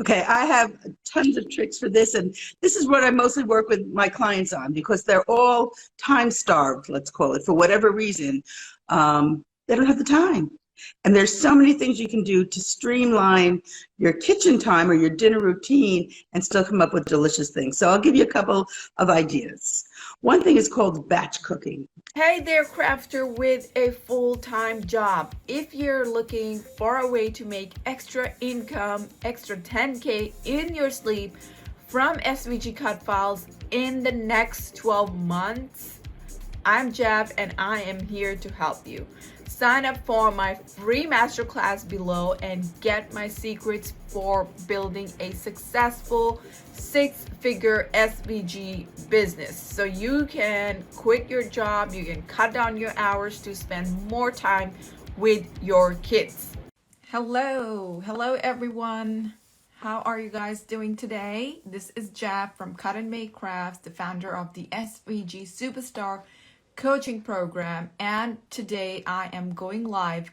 Okay, I have tons of tricks for this, and this is what I mostly work with my clients on because they're all time starved, let's call it, for whatever reason. They don't have the time. And there's so many things you can do to streamline your kitchen time or your dinner routine and still come up with delicious things. So I'll give you a couple of ideas. One thing is called batch cooking. Hey there, crafter with a full-time job. If you're looking for a way to make extra income, extra 10K in your sleep from SVG cut files in the next 12 months, I'm Jab and I am here to help you. Sign up for my free masterclass below and get my secrets for building a successful six-figure SVG business. So you can quit your job, you can cut down your hours to spend more time with your kids. Hello everyone. How are you guys doing today? This is Jab from Cut and Make Crafts, the founder of the SVG Superstar coaching program, and today I am going live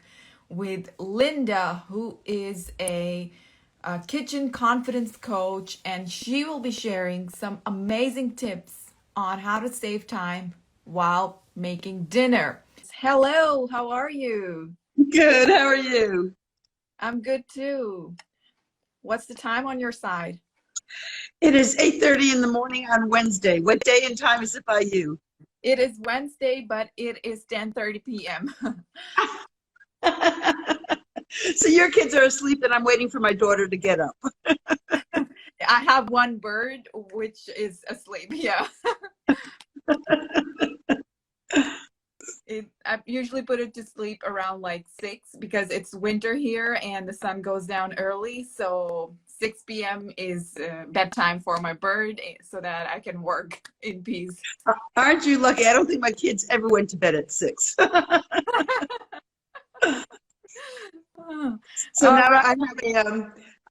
with Linda, who is a kitchen confidence coach, and she will be sharing some amazing tips on how to save time while making dinner. Hello, how are you? Good, how are you? I'm good too. What's the time on your side? It is 8:30 in the morning on Wednesday. What day and time is it by you? It is Wednesday, but it is 10:30 p.m. So your kids are asleep and I'm waiting for my daughter to get up. I have one bird which is asleep. Yeah. I usually put it to sleep around like 6 because it's winter here and the sun goes down early. So 6 p.m. is bedtime for my bird so that I can work in peace. Aren't you lucky? I don't think my kids ever went to bed at 6. So now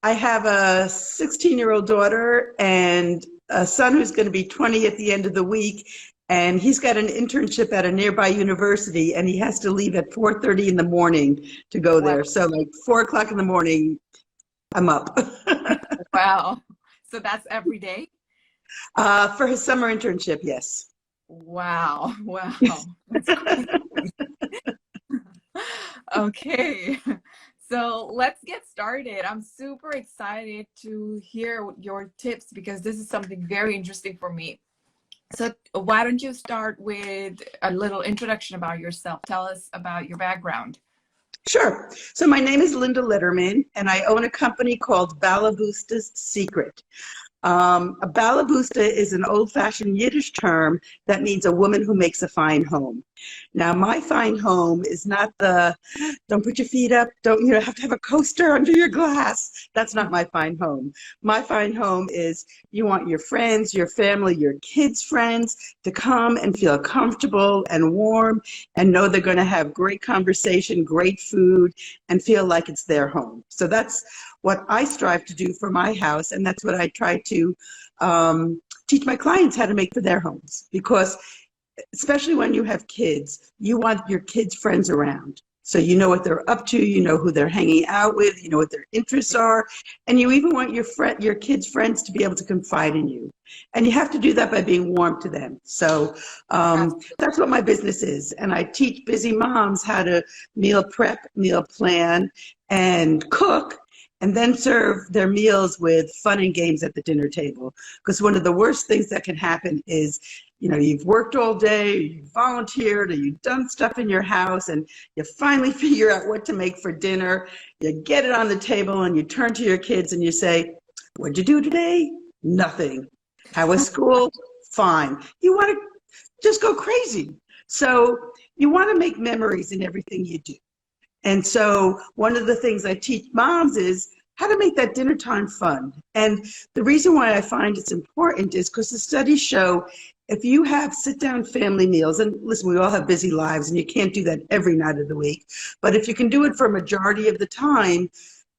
I have a 16-year-old daughter and a son who's going to be 20 at the end of the week. And he's got an internship at a nearby university, and he has to leave at 4:30 in the morning to go there. So like 4 o'clock in the morning, I'm up. Wow. So that's every day? For his summer internship, yes. Wow. Wow. That's crazy. Okay. So let's get started. I'm super excited to hear your tips because this is something very interesting for me. So why don't you start with a little introduction about yourself? Tell us about your background. Sure. So my name is Linda Lederman, and I own a company called Balabusta's Secret. A balabusta is an old-fashioned Yiddish term that means a woman who makes a fine home. Now, my fine home is not the don't put your feet up, don't have to have a coaster under your glass. That's not my fine home. My fine home is you want your friends, your family, your kids' friends to come and feel comfortable and warm and know they're going to have great conversation, great food, and feel like it's their home. So that's what I strive to do for my house, and that's what I try to teach my clients how to make for their homes. Because especially when you have kids, you want your kids' friends around. So you know what they're up to, you know who they're hanging out with, you know what their interests are, and you even want your kids' friends to be able to confide in you. And you have to do that by being warm to them. So that's what my business is. And I teach busy moms how to meal prep, meal plan, and cook, and then serve their meals with fun and games at the dinner table. Because one of the worst things that can happen is, you've worked all day, you've volunteered, or you've done stuff in your house, and you finally figure out what to make for dinner. You get it on the table, and you turn to your kids and you say, "What'd you do today?" "Nothing." "How was school?" "Fine." You want to just go crazy. So you want to make memories in everything you do. And so one of the things I teach moms is how to make that dinner time fun. And the reason why I find it's important is because the studies show if you have sit-down family meals, and listen, we all have busy lives and you can't do that every night of the week, but if you can do it for a majority of the time,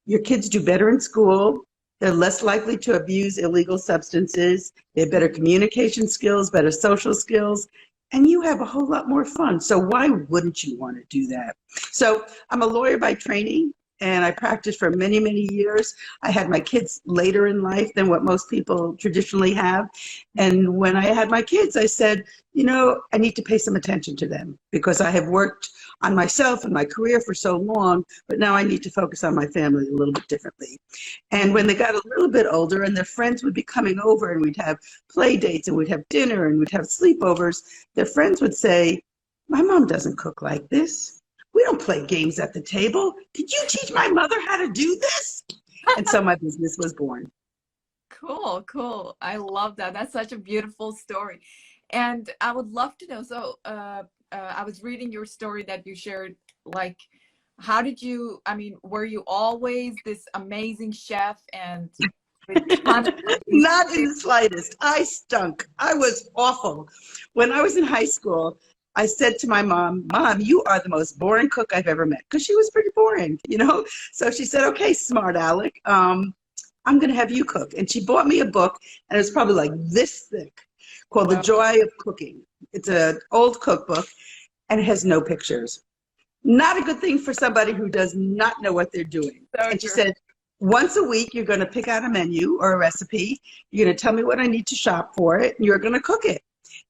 your kids do better in school, they're less likely to abuse illegal substances, they have better communication skills, better social skills, and you have a whole lot more fun. So why wouldn't you want to do that? So I'm a lawyer by training, and I practiced for many, many years. I had my kids later in life than what most people traditionally have. And when I had my kids, I said, you know, I need to pay some attention to them because I have worked on myself and my career for so long, but now I need to focus on my family a little bit differently. And when they got a little bit older and their friends would be coming over and we'd have play dates and we'd have dinner and we'd have sleepovers, their friends would say, my mom doesn't cook like this. We don't play games at the table. Did you teach my mother how to do this? And so my business was born. Cool, cool. I love that. That's such a beautiful story. And I would love to know, so I was reading your story that you shared, like, how did you, I mean, were you always this amazing chef and with tons of Not in the slightest. I stunk. I was awful. When I was in high school, I said to my mom, Mom, you are the most boring cook I've ever met, because she was pretty boring, you know? So she said, okay, smart Alec, I'm going to have you cook. And she bought me a book, and it was probably like this thick, called The Joy of Cooking. It's an old cookbook, and it has no pictures. Not a good thing for somebody who does not know what they're doing. So and she true. said, once a week, you're going to pick out a menu or a recipe. You're going to tell me what I need to shop for it, and you're going to cook it.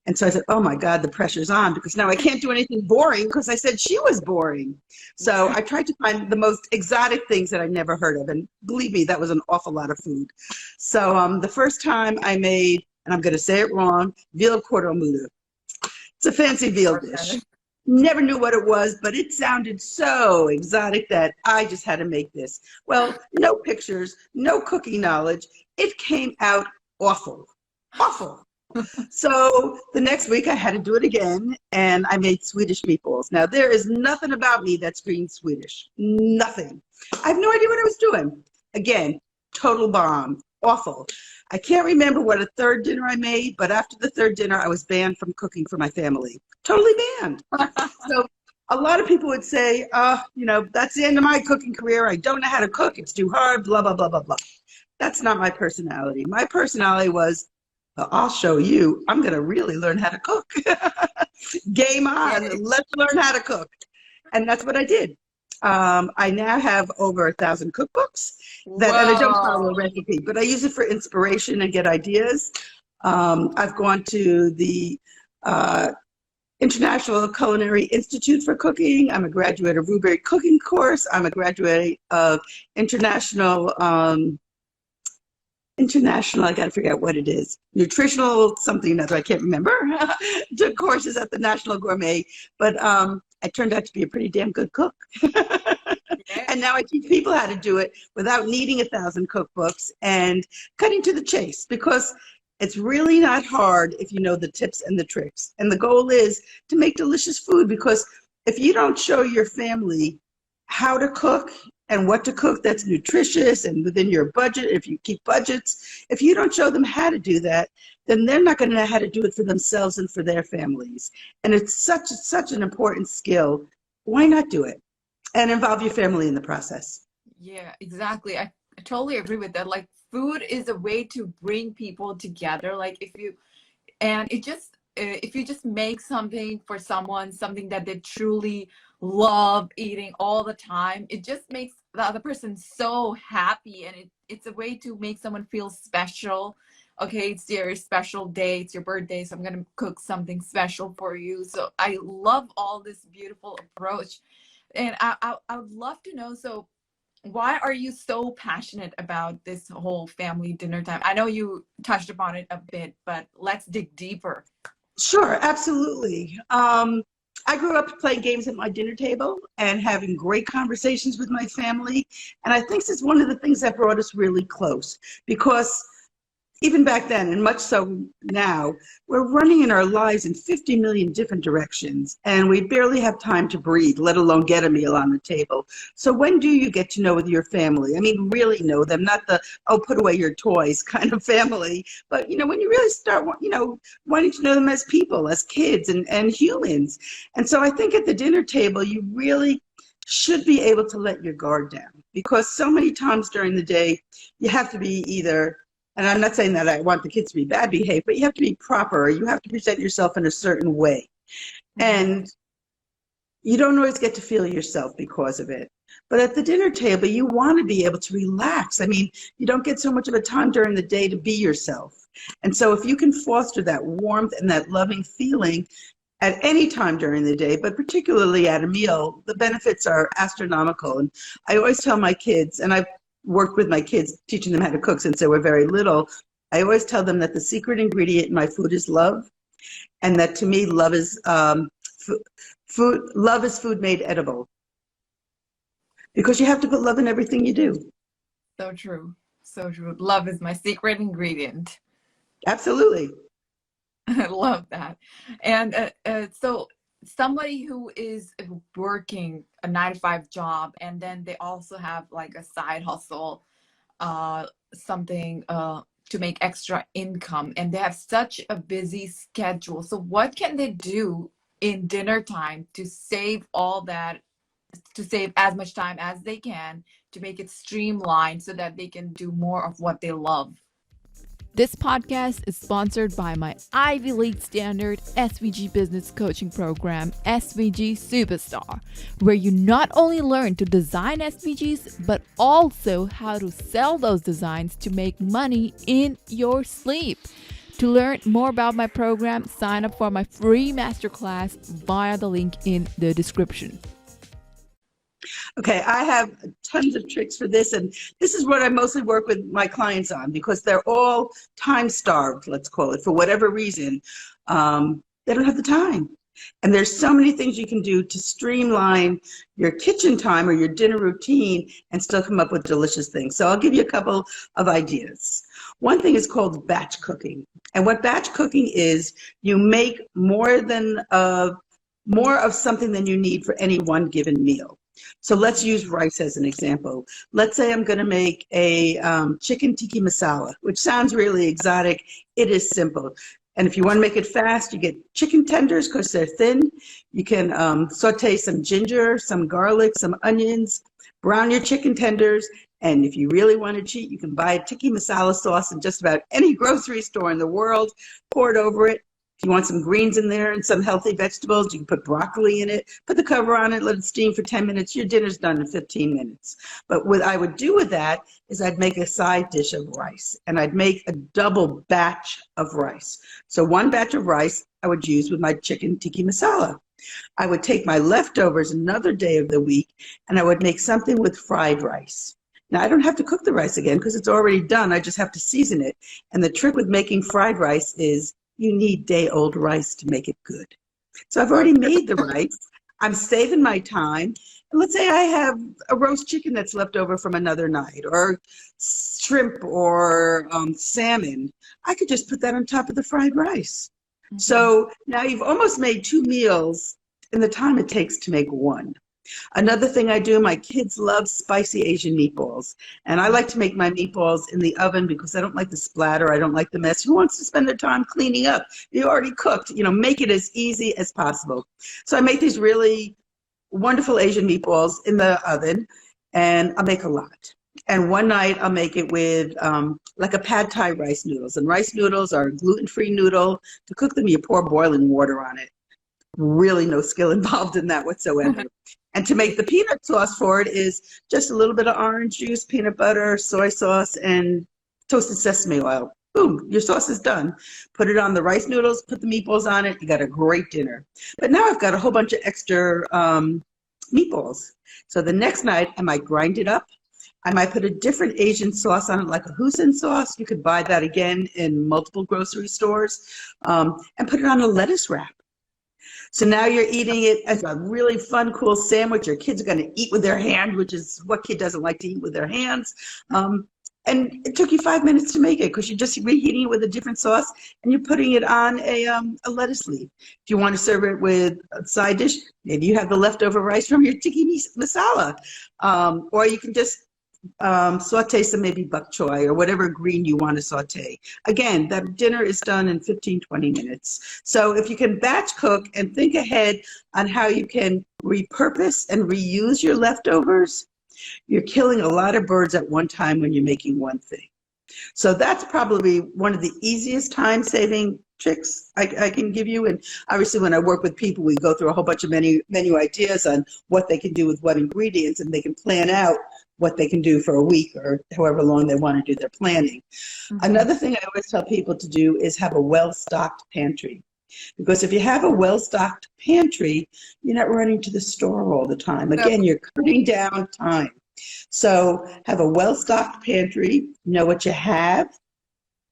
And so I said, oh my God, the pressure's on, because now I can't do anything boring because I said she was boring. So I tried to find the most exotic things that I never heard of. And believe me, that was an awful lot of food. So the first time I made, and I'm going to say it wrong, veal cordon bleu. It's a fancy veal dish. Never knew what it was, but it sounded so exotic that I just had to make this. Well, no pictures, no cooking knowledge. It came out awful, awful. So the next week I had to do it again, and I made Swedish meatballs. Now, there is nothing about me that screams Swedish. Nothing. I have no idea what I was doing. Again, total bomb. Awful. I can't remember what a third dinner I made, but after the third dinner, I was banned from cooking for my family. Totally banned. So a lot of people would say, you know, that's the end of my cooking career. I don't know how to cook. It's too hard, blah, blah, blah, blah, blah. That's not my personality. My personality was, I'll show you. I'm going to really learn how to cook. Game on. Let's learn how to cook. And that's what I did. I now have over 1,000 cookbooks that, and I don't follow a recipe, but I use it for inspiration and get ideas. I've gone to the International Culinary Institute for Cooking. I'm a graduate of Ruberry Cooking Course. I'm a graduate of International, I got to figure out what it is. Nutritional something or other, I can't remember. Took courses at the National Gourmet, but I turned out to be a pretty damn good cook. And now I teach people how to do it without needing 1,000 cookbooks and cutting to the chase, because it's really not hard if you know the tips and the tricks. And the goal is to make delicious food, because if you don't show your family how to cook and what to cook that's nutritious and within your budget, if you keep budgets, if you don't show them how to do that, then they're not going to know how to do it for themselves and for their families. And it's such an important skill. Why not do it and involve your family in the process? Yeah, exactly. I totally agree with that. Like, food is a way to bring people together. Like, if you just make something for someone, something that they truly love eating all the time, it just makes the other person so happy, and it's a way to make someone feel special. Okay, it's your special day, it's your birthday, so I'm gonna cook something special for you. So I love all this beautiful approach. And I would love to know, so why are you so passionate about this whole family dinner time? I know you touched upon it a bit, but let's dig deeper. Sure, absolutely. I grew up playing games at my dinner table and having great conversations with my family. And I think this is one of the things that brought us really close, because even back then, and much so now, we're running in our lives in 50 million different directions, and we barely have time to breathe, let alone get a meal on the table. So when do you get to know with your family? I mean, really know them, not the, oh, put away your toys kind of family, but, you know, when you really start, you know, wanting to know them as people, as kids and humans. And so I think at the dinner table, you really should be able to let your guard down, because so many times during the day, you have to be either, and I'm not saying that I want the kids to be bad behaved, but you have to be proper. You have to present yourself in a certain way. And You don't always get to feel yourself because of it. But at the dinner table, you want to be able to relax. I mean, you don't get so much of a time during the day to be yourself. And so if you can foster that warmth and that loving feeling at any time during the day, but particularly at a meal, the benefits are astronomical. And I always tell my kids, and I've worked with my kids teaching them how to cook since they were very little, I always tell them that the secret ingredient in my food is love, and that to me, love is food. Love is food made edible, because you have to put love in everything you do. So true. So true. Love is my secret ingredient. Absolutely. I love that. And so somebody who is working a 9 to 5 job, and then they also have like a side hustle, something to make extra income, and they have such a busy schedule. So what can they do in dinner time to save all that, to save as much time as they can, to make it streamlined so that they can do more of what they love? This podcast is sponsored by my Ivy League standard SVG business coaching program, SVG Superstar, where you not only learn to design SVGs, but also how to sell those designs to make money in your sleep. To learn more about my program, sign up for my free masterclass via the link in the description. Okay, I have tons of tricks for this, and this is what I mostly work with my clients on, because they're all time starved, let's call it, for whatever reason. They don't have the time. And there's so many things you can do to streamline your kitchen time or your dinner routine and still come up with delicious things. So I'll give you a couple of ideas. One thing is called batch cooking. And what batch cooking is, you make more of something than you need for any one given meal. So let's use rice as an example. Let's say I'm going to make a chicken tikka masala, which sounds really exotic. It is simple. And if you want to make it fast, you get chicken tenders because they're thin. You can saute some ginger, some garlic, some onions, brown your chicken tenders. And if you really want to cheat, you can buy a tikka masala sauce in just about any grocery store in the world, pour it over it. If you want some greens in there and some healthy vegetables, you can put broccoli in it, put the cover on it, let it steam for 10 minutes. Your dinner's done in 15 minutes. But what I would do with that is I'd make a side dish of rice, and I'd make a double batch of rice. So one batch of rice I would use with my chicken tikka masala. I would take my leftovers another day of the week, and I would make something with fried rice. Now, I don't have to cook the rice again because it's already done. I just have to season it. And the trick with making fried rice is you need day-old rice to make it good. So I've already made the rice. I'm saving my time. And let's say I have a roast chicken that's left over from another night, or shrimp or salmon. I could just put that on top of the fried rice. Mm-hmm. So now you've almost made 2 meals in the time it takes to make one. Another thing I do, my kids love spicy Asian meatballs. And I like to make my meatballs in the oven because I don't like the splatter. I don't like the mess. Who wants to spend their time cleaning up? You already cooked, make it as easy as possible. So I make these really wonderful Asian meatballs in the oven, and I'll make a lot. And one night I'll make it with like a pad thai rice noodles. And rice noodles are a gluten-free noodle. To cook them, you pour boiling water on it. Really no skill involved in that whatsoever. And to make the peanut sauce for it is just a little bit of orange juice, peanut butter, soy sauce, and toasted sesame oil. Boom, your sauce is done. Put it on the rice noodles, put the meatballs on it, you got a great dinner. But now I've got a whole bunch of extra meatballs. So the next night, I might grind it up. I might put a different Asian sauce on it, like a Hoisin sauce. You could buy that again in multiple grocery stores, and put it on a lettuce wrap. So now you're eating it as a really fun, cool sandwich. Your kids are going to eat with their hand, which is what kid doesn't like to eat with their hands. And it took you 5 minutes to make it because you're just reheating it with a different sauce, and you're putting it on a lettuce leaf. If you want to serve it with a side dish, maybe you have the leftover rice from your tikka masala. Or you can just saute some maybe bok choy or whatever green you want to saute. Again, that dinner is done in 15, 20 minutes. So if you can batch cook and think ahead on how you can repurpose and reuse your leftovers, you're killing a lot of birds at one time when you're making one thing. So that's probably one of the easiest time-saving tricks I can give you. And obviously, when I work with people, we go through a whole bunch of menu ideas on what they can do with what ingredients, and they can plan out what they can do for a week or however long they want to do their planning. Another thing I always tell people to do is have a well-stocked pantry. Because if you have a well-stocked pantry, you're not running to the store all the time. Again, you're cutting down time. So have a well-stocked pantry, know what you have,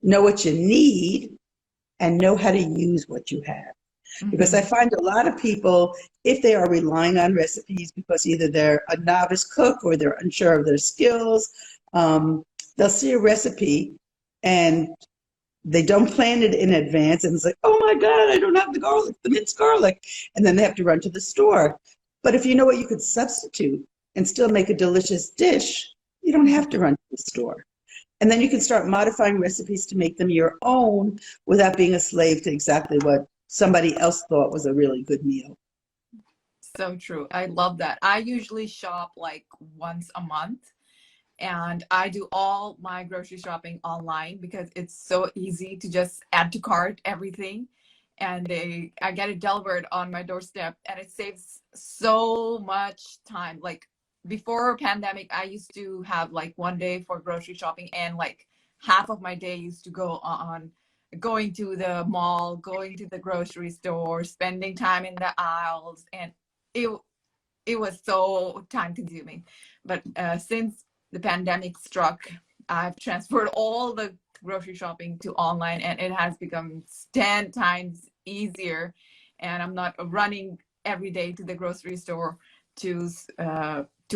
know what you need, and know how to use what you have. Because I find a lot of people, if they are relying on recipes because either they're a novice cook or they're unsure of their skills, they'll see a recipe and they don't plan it in advance, and it's like, oh my God, I don't have the garlic, the minced garlic. And then they have to run to the store. But if you know what you could substitute and still make a delicious dish, you don't have to run to the store. And then you can start modifying recipes to make them your own without being a slave to exactly what somebody else thought was a really good meal. So true. I love that. I usually shop like once a month. And I do all my grocery shopping online because it's so easy to just add to cart everything. And I get it delivered on my doorstep, and it saves so much time. Like before pandemic, I used to have like one day for grocery shopping, and like half of my day used to go on going to the mall, going to the grocery store, spending time in the aisles. And it was so time consuming. But since the pandemic struck, I've transferred all the grocery shopping to online, and it has become 10 times easier. And I'm not running every day to the grocery store to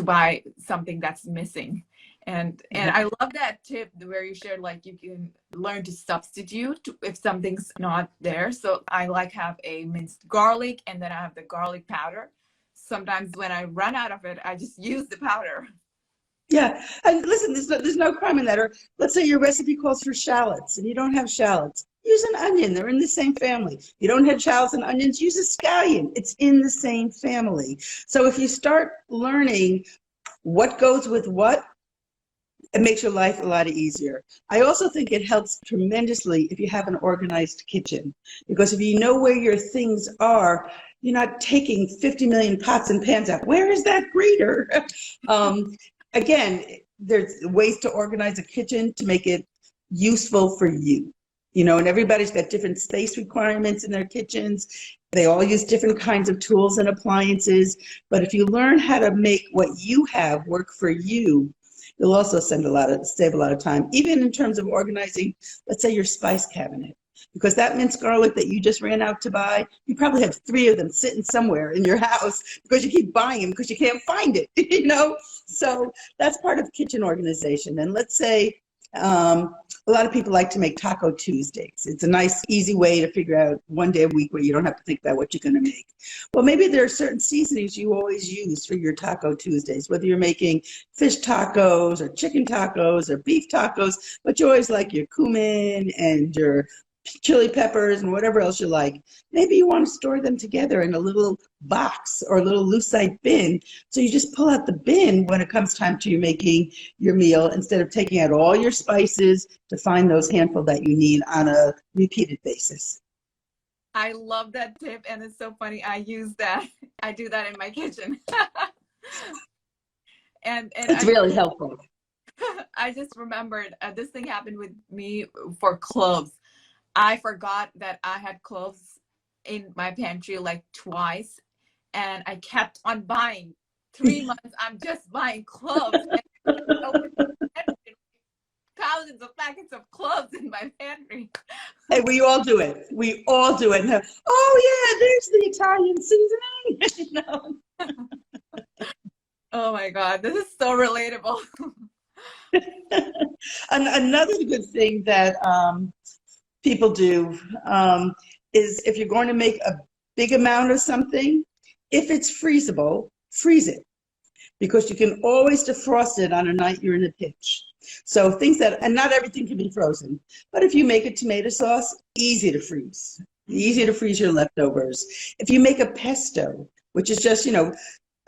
buy something that's missing. And I love that tip where you shared like you can learn to substitute if something's not there. So I like have a minced garlic, and then I have the garlic powder. Sometimes when I run out of it, I just use the powder. Yeah, and listen, there's no crime in that. Or let's say your recipe calls for shallots and you don't have shallots. Use an onion. They're in the same family. You don't have shallots and onions, use a scallion. It's in the same family. So if you start learning what goes with what, it makes your life a lot easier. I also think it helps tremendously if you have an organized kitchen. Because if you know where your things are, you're not taking 50 million pots and pans out. Where is that grater? Again, there's ways to organize a kitchen to make it useful for you. You know, and everybody's got different space requirements in their kitchens. They all use different kinds of tools and appliances. But if you learn how to make what you have work for you, you'll also save a lot of time, even in terms of organizing, let's say, your spice cabinet. Because that minced garlic that you just ran out to buy, you probably have 3 of them sitting somewhere in your house because you keep buying them because you can't find it, you know? So that's part of kitchen organization. And let's say a lot of people like to make Taco Tuesdays. It's a nice, easy way to figure out one day a week where you don't have to think about what you're going to make. Well, maybe there are certain seasonings you always use for your Taco Tuesdays, whether you're making fish tacos or chicken tacos or beef tacos, but you always like your cumin and your chili peppers and whatever else you like. Maybe you want to store them together in a little box or a little lucite bin. So you just pull out the bin when it comes time to you making your meal, instead of taking out all your spices to find those handful that you need on a repeated basis. I love that tip, and it's so funny. I use that. I do that in my kitchen. and it's really helpful. I just remembered this thing happened with me for cloves. I forgot that I had cloves in my pantry like twice, and I kept on buying. 3 months, I'm just buying cloves. Thousands of packets of cloves in my pantry. Hey, we all do it. We all do it. Oh yeah, there's the Italian seasoning. Oh my God, this is so relatable. Another good thing that people do is, if you're going to make a big amount of something, if it's freezable, freeze it, because you can always defrost it on a night you're in a pinch. So things that, and not everything can be frozen, but if you make a tomato sauce, easy to freeze your leftovers. If you make a pesto, which is just, you know,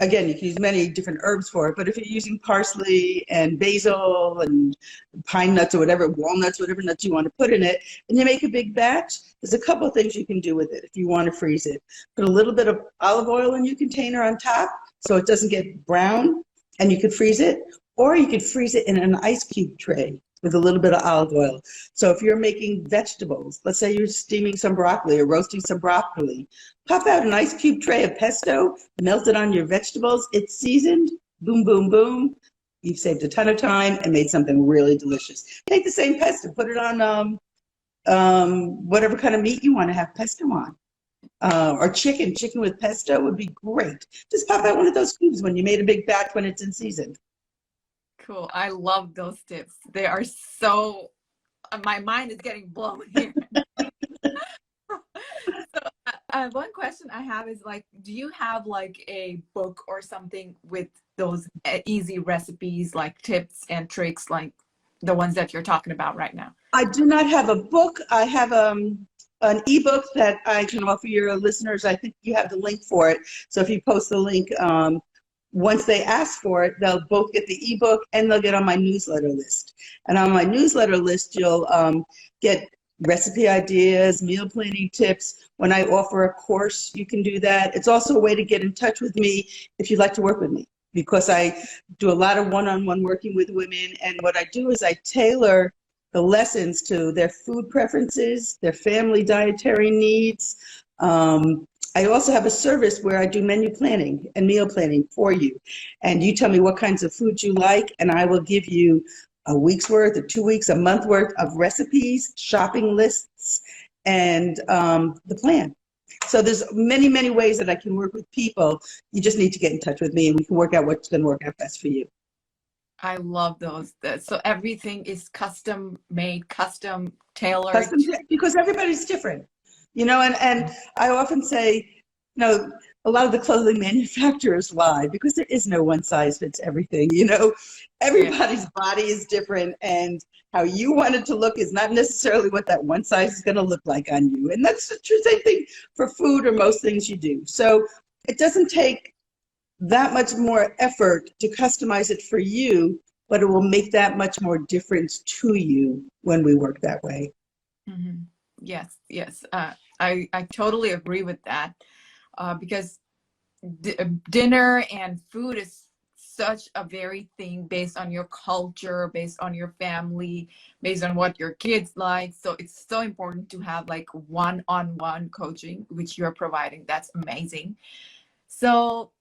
again, you can use many different herbs for it, but if you're using parsley and basil and pine nuts or whatever, walnuts, whatever nuts you want to put in it, and you make a big batch, there's a couple of things you can do with it if you want to freeze it. Put a little bit of olive oil in your container on top so it doesn't get brown, and you could freeze it, or you could freeze it in an ice cube tray with a little bit of olive oil. So if you're making vegetables, let's say you're steaming some broccoli or roasting some broccoli, pop out an ice cube tray of pesto, melt it on your vegetables, it's seasoned, boom, boom, boom. You've saved a ton of time and made something really delicious. Take the same pesto, put it on whatever kind of meat you want to have pesto on. Or chicken with pesto would be great. Just pop out one of those cubes when you made a big batch when it's in season. Cool. I love those tips. They are so, my mind is getting blown here. So one question I have is like, do you have like a book or something with those easy recipes, like tips and tricks, like the ones that you're talking about right now? I do not have a book. I have an ebook that I can offer your listeners. I think you have the link for it. So if you post the link, once they ask for it, they'll both get the ebook and they'll get on my newsletter list. And on my newsletter list, you'll get recipe ideas, meal planning tips. When I offer a course, you can do that. It's also a way to get in touch with me if you'd like to work with me, because I do a lot of one-on-one working with women. And what I do is I tailor the lessons to their food preferences, their family dietary needs. I also have a service where I do menu planning and meal planning for you. And you tell me what kinds of foods you like, and I will give you a week's worth, or 2 weeks, a month worth of recipes, shopping lists, and the plan. So there's many, many ways that I can work with people. You just need to get in touch with me and we can work out what's going to work out best for you. I love those. So everything is custom made, custom tailored. Custom, because everybody's different. You know, and I often say, you know, a lot of the clothing manufacturers lie because there is no one size fits everything. You know, everybody's body is different, and how you want it to look is not necessarily what that one size is going to look like on you. And that's the true same thing for food or most things you do. So it doesn't take that much more effort to customize it for you, but it will make that much more difference to you when we work that way. Mm-hmm. Yes, yes. I totally agree with that, because dinner and food is such a very thing based on your culture, based on your family, based on what your kids like. So it's so important to have like one-on-one coaching, which you're providing. That's amazing. So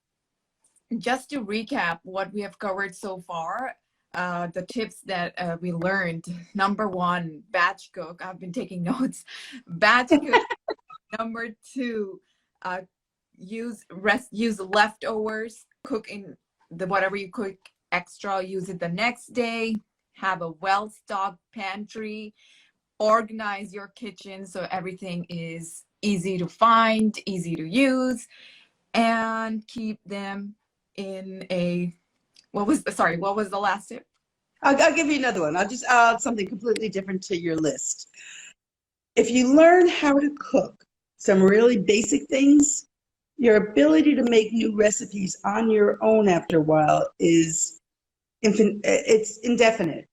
just to recap what we have covered so far, the tips that we learned. Number one, batch cook. I've been taking notes. Batch cook. Number two, use leftovers. Cook in the whatever you cook extra. Use it the next day. Have a well-stocked pantry. Organize your kitchen so everything is easy to find, easy to use, and keep them in a. What was the last tip? I'll give you another one. I'll just add something completely different to your list. If you learn how to cook some really basic things, your ability to make new recipes on your own after a while is it's indefinite.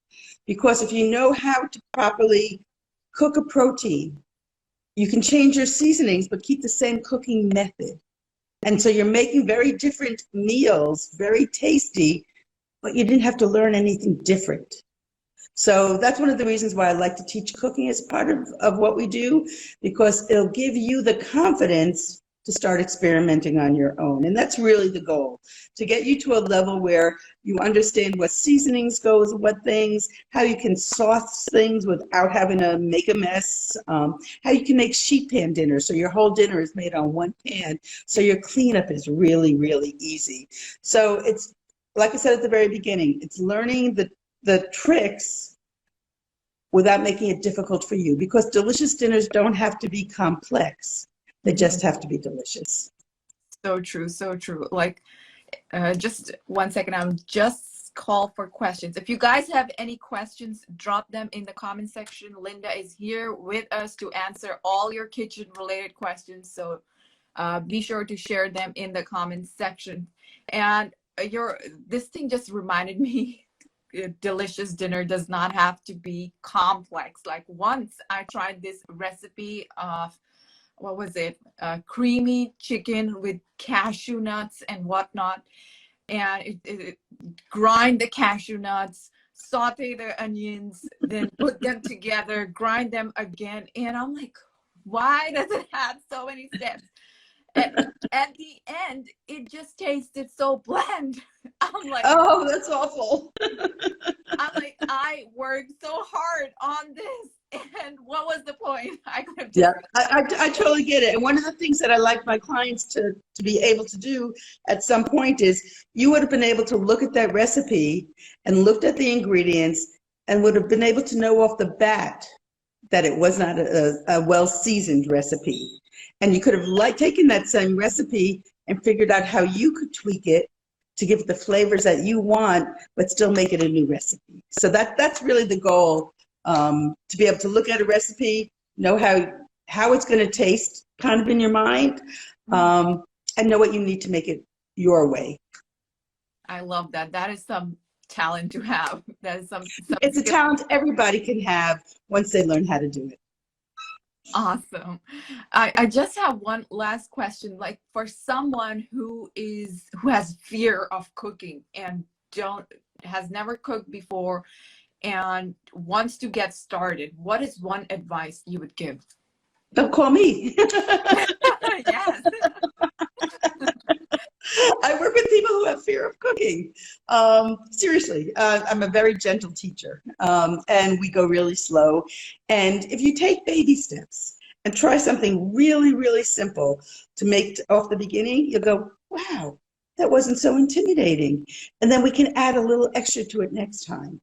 Because if you know how to properly cook a protein, you can change your seasonings but keep the same cooking method. And so you're making very different meals, very tasty, but you didn't have to learn anything different. So that's one of the reasons why I like to teach cooking as part of what we do, because it'll give you the confidence to start experimenting on your own. And that's really the goal, to get you to a level where you understand what seasonings go with what things, how you can sauce things without having to make a mess, how you can make sheet pan dinner so your whole dinner is made on one pan, so your cleanup is really, really easy. So it's, like I said at the very beginning, it's learning the tricks without making it difficult for you, because delicious dinners don't have to be complex. They just have to be delicious. So true, so true. Like, just 1 second, I'll just call for questions. If you guys have any questions, drop them in the comment section. Linda is here with us to answer all your kitchen related questions. So be sure to share them in the comments section. And this thing just reminded me, a delicious dinner does not have to be complex. Like once I tried this recipe of, what was it? Creamy chicken with cashew nuts and whatnot. And it grind the cashew nuts, saute the onions, then put them together, grind them again. And I'm like, why does it have so many steps? At the end, it just tasted so bland. I'm like, oh, that's awful. I worked so hard on this, and what was the point? I could have Yeah, just I totally get it. And one of the things that I like my clients to be able to do at some point is you would have been able to look at that recipe and looked at the ingredients and would have been able to know off the bat that it was not a well-seasoned recipe. And you could have taken that same recipe and figured out how you could tweak it to give it the flavors that you want, but still make it a new recipe. So that's really the goal, to be able to look at a recipe, know how it's going to taste kind of in your mind, and know what you need to make it your way. I love that. That is some talent to have. That is some It's a talent everybody can have once they learn how to do it. Awesome. I just have one last question. Like for someone who has fear of cooking and has never cooked before and wants to get started, what is one advice you would give? Don't call me. Yes. I work with people who have fear of cooking. Seriously, I'm a very gentle teacher, and we go really slow. And if you take baby steps and try something really, really simple to make off the beginning, you'll go, wow, that wasn't so intimidating. And then we can add a little extra to it next time.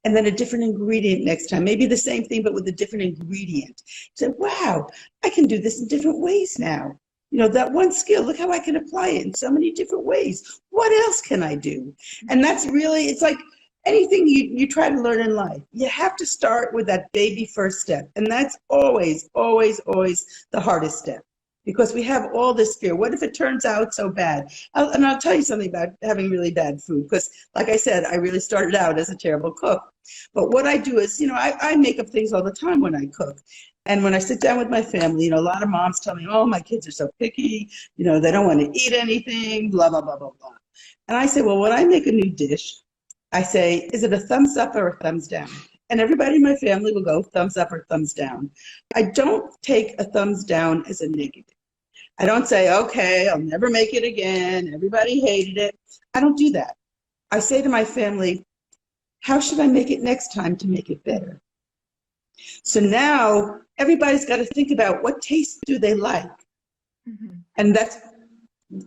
And then a different ingredient next time. Maybe the same thing, but with a different ingredient. So, wow, I can do this in different ways now. You know, that one skill, look how I can apply it in so many different ways. What else can I do? And that's really, it's like anything you try to learn in life. You have to start with that baby first step. And that's always, always, always the hardest step. Because we have all this fear. What if it turns out so bad? And I'll tell you something about having really bad food. Because like I said, I really started out as a terrible cook. But what I do is, you know, I make up things all the time when I cook. And when I sit down with my family, you know, a lot of moms tell me, oh, my kids are so picky, you know, they don't want to eat anything, blah, blah, blah, blah, blah. And I say, well, when I make a new dish, I say, is it a thumbs up or a thumbs down? And everybody in my family will go thumbs up or thumbs down. I don't take a thumbs down as a negative. I don't say, okay, I'll never make it again. Everybody hated it. I don't do that. I say to my family, how should I make it next time to make it better? So now everybody's got to think about what tastes do they like. Mm-hmm. And that's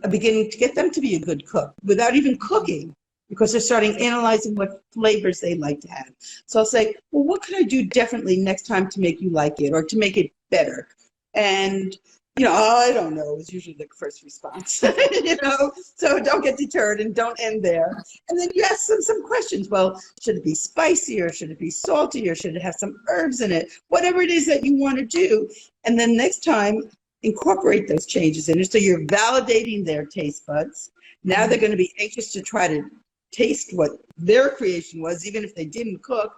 a beginning to get them to be a good cook without even cooking, because they're starting analyzing what flavors they like to have. So I'll say, well, what could I do differently next time to make you like it or to make it better? And, you know, I don't know is usually the first response, you know, so don't get deterred and don't end there. And then you ask them some questions. Well, should it be spicy or should it be salty or should it have some herbs in it? Whatever it is that you want to do. And then next time, incorporate those changes in it. So you're validating their taste buds. Now they're going to be anxious to try to taste what their creation was, even if they didn't cook.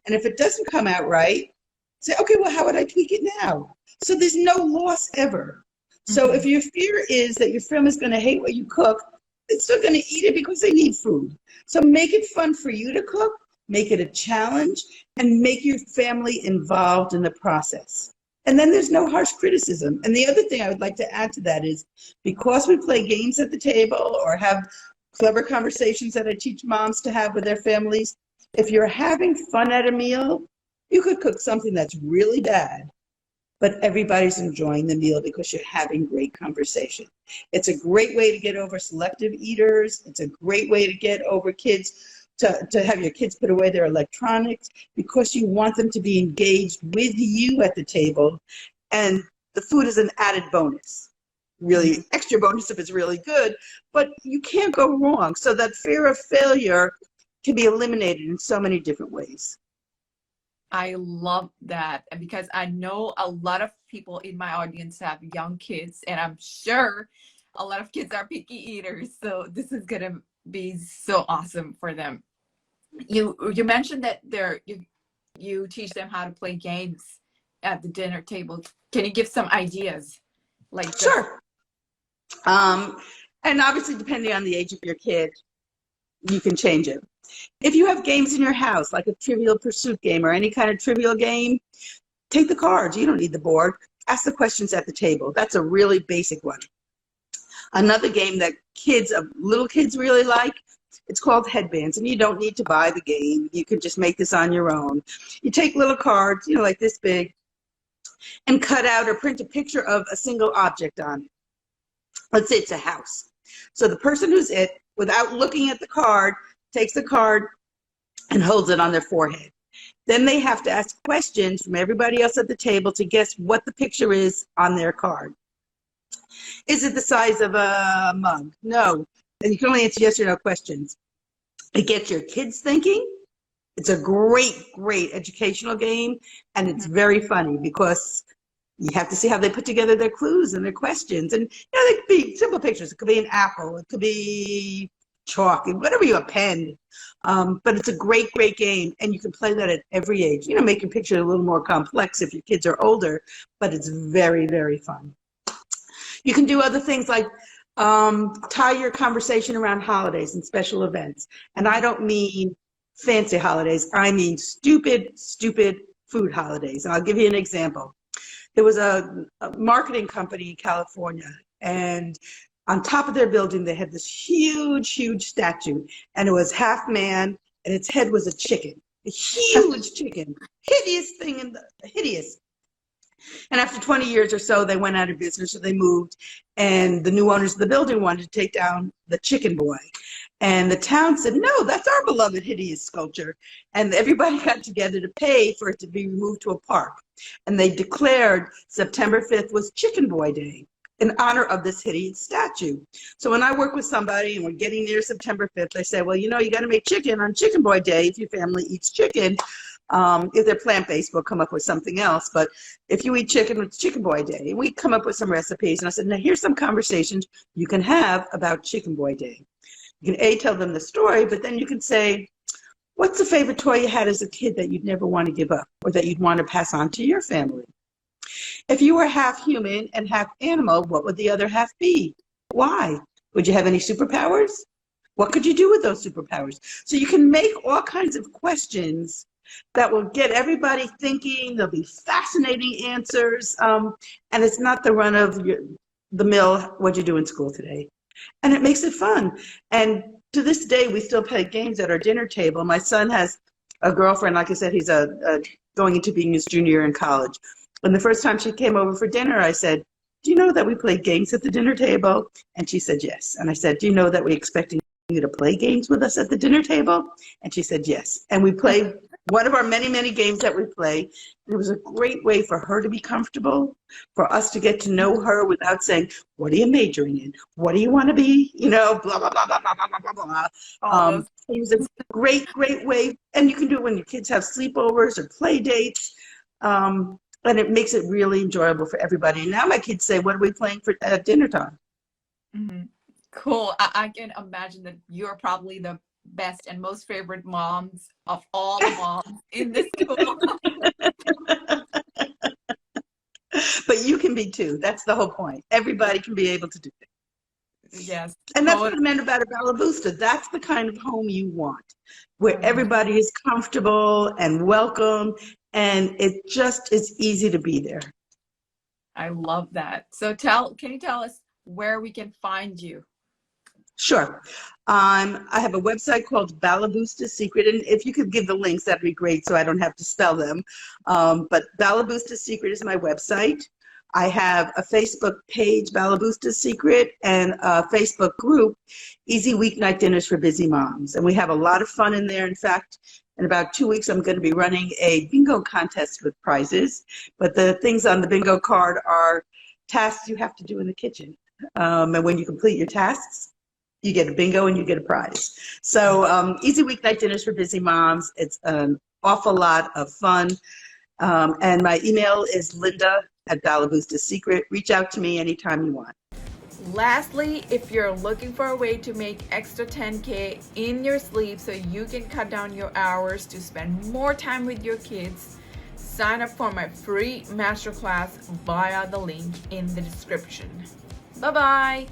And if it doesn't come out right, say, okay, well, how would I tweak it now? So there's no loss ever. So if your fear is that your family's going to hate what you cook, they're still going to eat it because they need food. So make it fun for you to cook, make it a challenge, and make your family involved in the process. And then there's no harsh criticism. And the other thing I would like to add to that is, because we play games at the table or have clever conversations that I teach moms to have with their families, if you're having fun at a meal, you could cook something that's really bad, but everybody's enjoying the meal because you're having great conversation. It's a great way to get over selective eaters. It's a great way to get over kids, to have your kids put away their electronics, because you want them to be engaged with you at the table. And the food is an added bonus, really extra bonus if it's really good, but you can't go wrong. So that fear of failure can be eliminated in so many different ways. I love that. And because I know a lot of people in my audience have young kids, and I'm sure a lot of kids are picky eaters. So this is gonna be so awesome for them. You mentioned that you teach them how to play games at the dinner table. Can you give some ideas? Like just Sure. Um, and obviously, depending on the age of your kid, you can change it. If you have games in your house, like a Trivial Pursuit game or any kind of trivial game, take the cards. You don't need the board. Ask the questions at the table. That's a really basic one. Another game that little kids really like, it's called Headbands, and you don't need to buy the game. You can just make this on your own. You take little cards, like this big, and cut out or print a picture of a single object on it. Let's say it's a house. So the person without looking at the card, takes the card and holds it on their forehead. Then they have to ask questions from everybody else at the table to guess what the picture is on their card. Is it the size of a mug? No. And you can only answer yes or no questions. It gets your kids thinking. It's a great, great educational game, and it's very funny because you have to see how they put together their clues and their questions. And they could be simple pictures. It could be an apple. It could be chalk, whatever a pen. But it's a great, great game, and you can play that at every age. Make your picture a little more complex if your kids are older, but it's very, very fun. You can do other things like tie your conversation around holidays and special events. And I don't mean fancy holidays. I mean stupid, stupid food holidays. And I'll give you an example. There was a marketing company in California, and on top of their building, they had this huge, huge statue, and it was half man, and its head was a chicken, a huge chicken, hideous thing, hideous. And after 20 years or so, they went out of business, so they moved, and the new owners of the building wanted to take down the chicken boy. And the town said, no, that's our beloved hideous sculpture. And everybody got together to pay for it to be removed to a park. And they declared September 5th was Chicken Boy Day in honor of this hideous statue. So when I work with somebody and we're getting near September 5th, I say, well, you got to make chicken on Chicken Boy Day if your family eats chicken. If they're plant-based, we'll come up with something else. But if you eat chicken, it's Chicken Boy Day. And we come up with some recipes. And I said, now here's some conversations you can have about Chicken Boy Day. You can tell them the story, but then you can say, what's the favorite toy you had as a kid that you'd never want to give up or that you'd want to pass on to your family? If you were half human and half animal, what would the other half be? Why? Would you have any superpowers? What could you do with those superpowers? So you can make all kinds of questions that will get everybody thinking. There'll be fascinating answers. And it's not the run of the mill, what'd you do in school today? And it makes it fun. And to this day, we still play games at our dinner table. My son has a girlfriend, like I said, he's going into being his junior year in college. And the first time she came over for dinner, I said, do you know that we play games at the dinner table? And she said, yes. And I said, do you know that we're expecting you to play games with us at the dinner table? And she said, yes. And we played one of our many, many games that we play. And it was a great way for her to be comfortable, for us to get to know her without saying, what are you majoring in? What do you want to be? Blah, blah, blah, blah, blah, blah, blah, blah. It was a great, great way. And you can do it when your kids have sleepovers or play dates. And it makes it really enjoyable for everybody. And now my kids say, what are we playing for at dinner time? Mm-hmm. Cool. I can imagine that you're probably the best and most favorite moms of all the moms in this school. But you can be too. That's the whole point. Everybody can be able to do it. Yes. And that's what I meant about a Bella Booster. That's the kind of home you want, where everybody is comfortable and welcome, and it just is easy to be there. I love that. So can you tell us where we can find you? Sure. I have a website called Balabusta Secret, and if you could give the links, that'd be great so I don't have to spell them. But Balabusta Secret is my website. I have a Facebook page, Balabusta Secret, and a Facebook group, Easy Weeknight Dinners for Busy Moms. And we have a lot of fun in there. In fact, in about 2 weeks, I'm going to be running a bingo contest with prizes. But the things on the bingo card are tasks you have to do in the kitchen. And when you complete your tasks, you get a bingo and you get a prize. So Easy Weeknight Dinners for Busy Moms. It's an awful lot of fun. And my email is linda@balaboosta.secret. Reach out to me anytime you want. Lastly, if you're looking for a way to make extra 10K in your sleep so you can cut down your hours to spend more time with your kids, sign up for my free masterclass via the link in the description. Bye-bye.